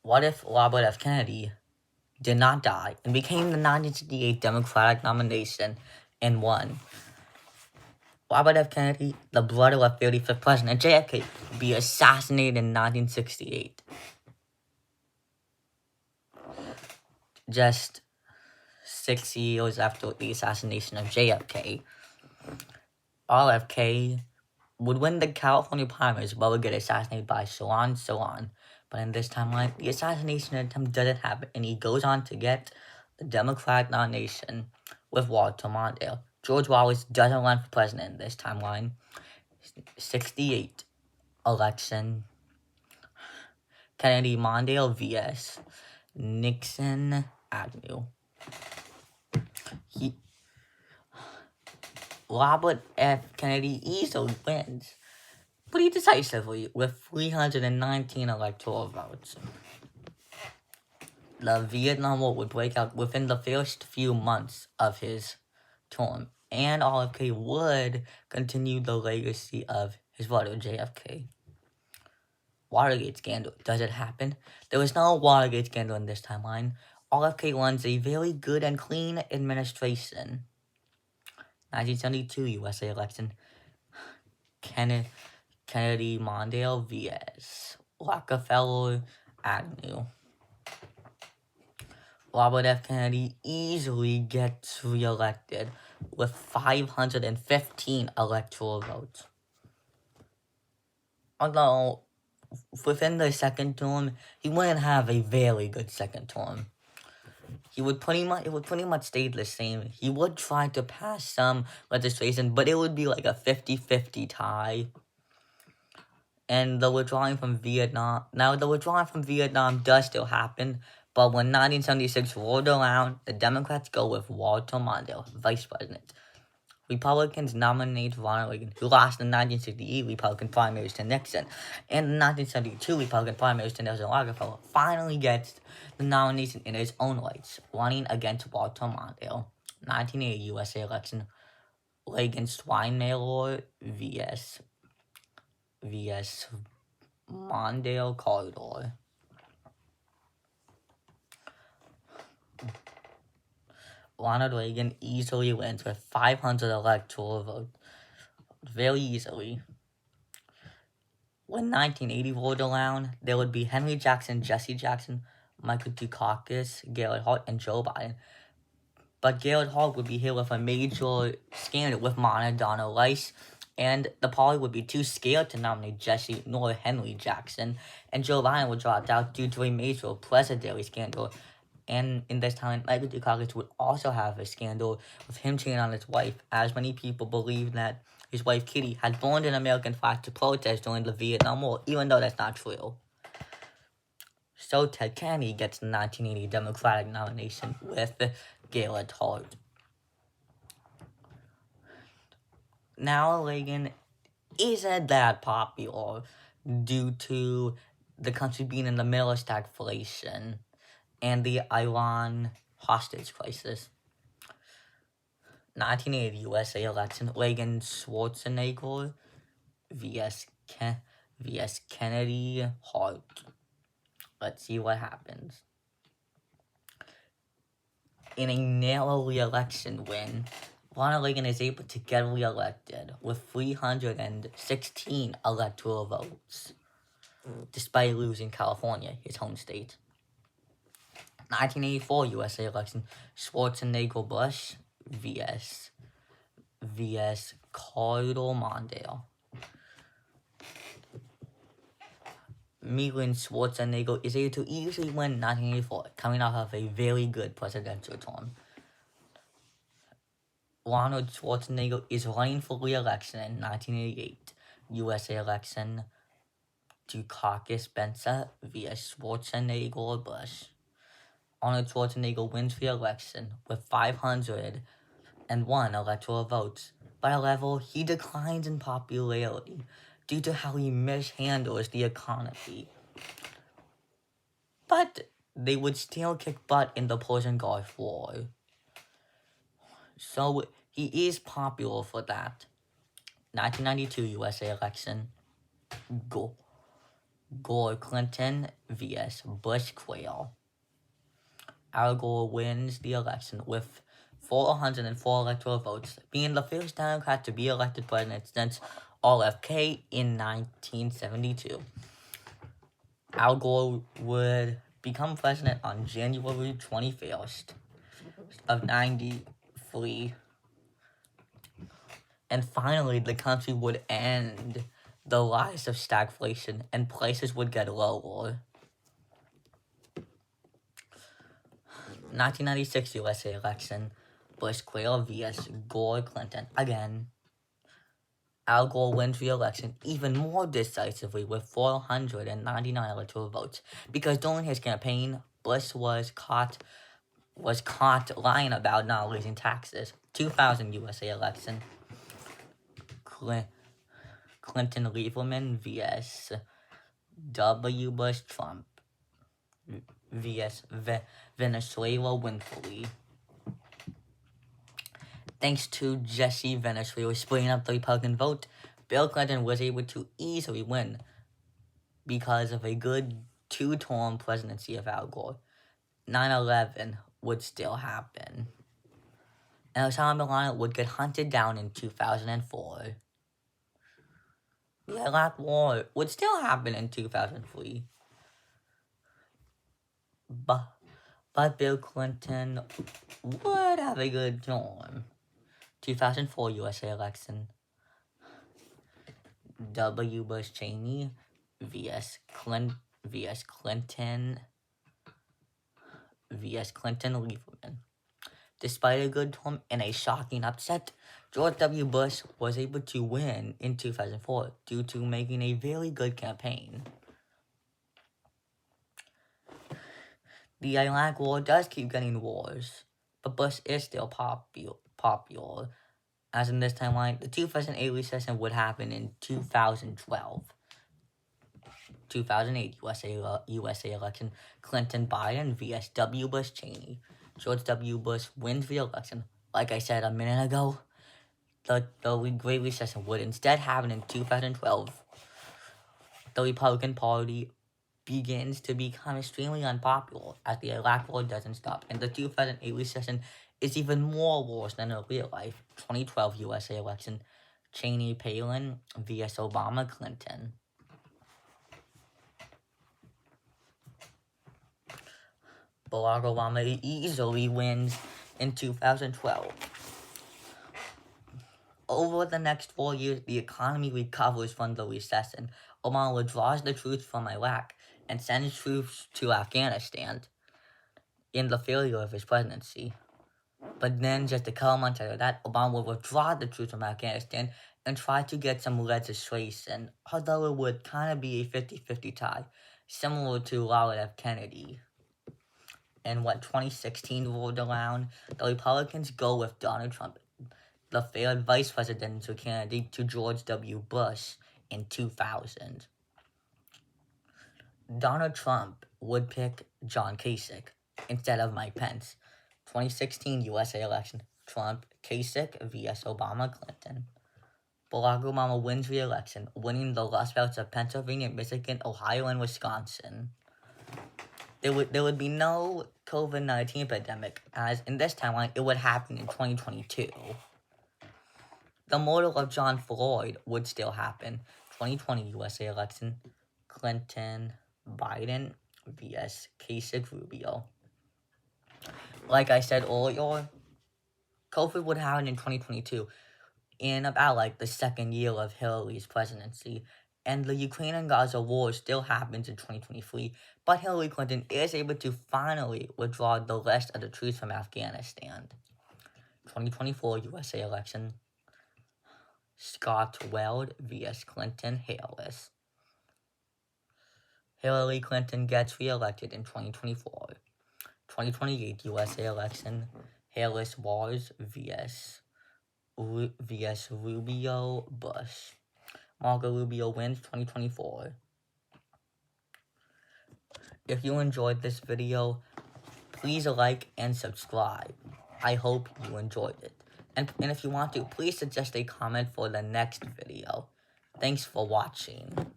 What if Robert F. Kennedy did not die and became the 1968 Democratic nomination and won? Robert F. Kennedy, the brother of 35th President JFK, would be assassinated in 1968. Just 6 years after the assassination of JFK, RFK would win the California primaries but would get assassinated by so on. But in this timeline, the assassination attempt doesn't happen, and he goes on to get the Democratic nomination with Walter Mondale. George Wallace doesn't run for president in this timeline. 68 election. Kennedy Mondale vs. Nixon Agnew. Robert F. Kennedy easily wins pretty decisively with 319 electoral votes. The Vietnam War would break out within the first few months of his term, and RFK would continue the legacy of his brother JFK. Watergate scandal. Does it happen? There was no Watergate scandal in this timeline. RFK runs a very good and clean administration. 1972 U.S.A. election. Kennedy Mondale vs. Rockefeller Agnew. Robert F. Kennedy easily gets reelected with 515 electoral votes. Although, within the second term, he wouldn't have a very good second term. It would pretty much stay the same. He would try to pass some legislation, but it would be like a 50-50 tie. And the withdrawing from Vietnam does still happen, but when 1976 rolled around, the Democrats go with Walter Mondale, vice president. Republicans nominate Ronald Reagan, who lost the 1968 Republican primaries to Nixon, and the 1972 Republican primaries to Nelson Rockefeller, finally gets the nomination in his own rights, running against Walter Mondale. 1980 U.S.A. election, Reagan Schwarzenegger vs. Mondale corridor. Ronald Reagan easily wins with 500 electoral votes. Very easily. When 1980 rolled around, there would be Henry Jackson, Jesse Jackson, Michael Dukakis, Garrett Hart, and Joe Biden. But Garrett Hart would be hit with a major scandal with Donna Rice, and the party would be too scared to nominate Jesse nor Henry Jackson, and Joe Biden would drop out due to a major presidential scandal. And in this time, Michael Dukakis would also have a scandal with him cheating on his wife, as many people believe that his wife Kitty had burned an American flag to protest during the Vietnam War, even though that's not true. So Ted Kennedy gets the 1980 Democratic nomination with Garrett Hart. Now Reagan isn't that popular due to the country being in the middle of stagflation and the Iran hostage crisis. 1980 U.S.A. election, Reagan Schwarzenegger vs. Kennedy Hart. Let's see what happens. In a narrow re-election win, Ronald Reagan is able to get re-elected with 316 electoral votes, despite losing California, his home state. 1984 U.S.A. election, Schwarzenegger Bush vs. Carter Mondale. Megan Schwarzenegger is able to easily win 1984, coming off of a very good presidential term. Ronald Schwarzenegger is running for re-election in 1988 U.S.A. election to caucus Spencer via Schwarzenegger Bush. Arnold Schwarzenegger wins re-election with 501 electoral votes. By a level, he declines in popularity due to how he mishandles the economy. But they would still kick butt in the Persian Gulf War. So he is popular for that. 1992 U.S.A. election. Gore Clinton vs. Bush Quayle. Al Gore wins the election with 404 electoral votes, being the first Democrat to be elected president since RFK in 1972. Al Gore would become president on January 21st of 93. And finally, the country would end the rise of stagflation and prices would get lower. 1996 U.S.A. election, Bush Quayle vs. Gore Clinton. Again, Al Gore wins re-election even more decisively with 499 electoral votes, because during his campaign, Bush was caught lying about not raising taxes. 2000 U.S.A. election, Clinton Lieberman vs. W. Bush Trump vs. Venezuela Winfrey. Thanks to Jesse Venezuela splitting up the Republican vote, Bill Clinton was able to easily win because of a good two-term presidency of Al Gore. 9/11 would still happen, and Osama bin Laden would get hunted down in 2004. The Iraq War would still happen in 2003. But Bill Clinton would have a good term. 2004 U.S.A. election, W. Bush Cheney vs. Clinton Lieberman. Despite a good term and a shocking upset, George W. Bush was able to win in 2004 due to making a very good campaign. The Iraq War does keep getting wars, but Bush is still popular. As in this timeline, the 2008 recession would happen in 2012. 2008 U.S.A. election, Clinton Biden vs. W. Bush Cheney. George W. Bush wins the election. Like I said a minute ago, the Great Recession would instead happen in 2012. The Republican Party begins to become extremely unpopular as the Iraq War doesn't stop, and the 2008 recession is even more worse than in real life. 2012 U.S.A. election, Cheney Palin vs. Obama Clinton. Barack Obama easily wins in 2012. Over the next 4 years, the economy recovers from the recession. Obama withdraws the troops from Iraq and sends troops to Afghanistan in the failure of his presidency. But then, just a couple months after that, Obama will withdraw the troops from Afghanistan and try to get some legislation, although it would kind of be a 50-50 tie, similar to Robert F. Kennedy. And what 2016 rolled around, the Republicans go with Donald Trump, the failed vice presidential candidate to George W. Bush in 2000. Donald Trump would pick John Kasich instead of Mike Pence. 2016 U.S.A. election, Trump, Kasich vs. Obama Clinton. Barack Obama wins re-election, winning the Rust Belts of Pennsylvania, Michigan, Ohio, and Wisconsin. There would be no COVID-19 epidemic, as in this timeline, it would happen in 2022. The murder of John Floyd would still happen. 2020 U.S.A. election, Clinton, Biden vs. Kasich Rubio. Like I said earlier, COVID would happen in 2022, in about the second year of Hillary's presidency. And the Ukraine and Gaza war still happens in 2023, but Hillary Clinton is able to finally withdraw the rest of the troops from Afghanistan. 2024 U.S.A. election, Scott Weld vs. Clinton Harris. Hillary Clinton gets re-elected in 2024. 2028 U.S.A. election, Harris Wars vs. Rubio Bush. Marco Rubio wins 2024. If you enjoyed this video, please like and subscribe. I hope you enjoyed it. And if you want to, please suggest a comment for the next video. Thanks for watching.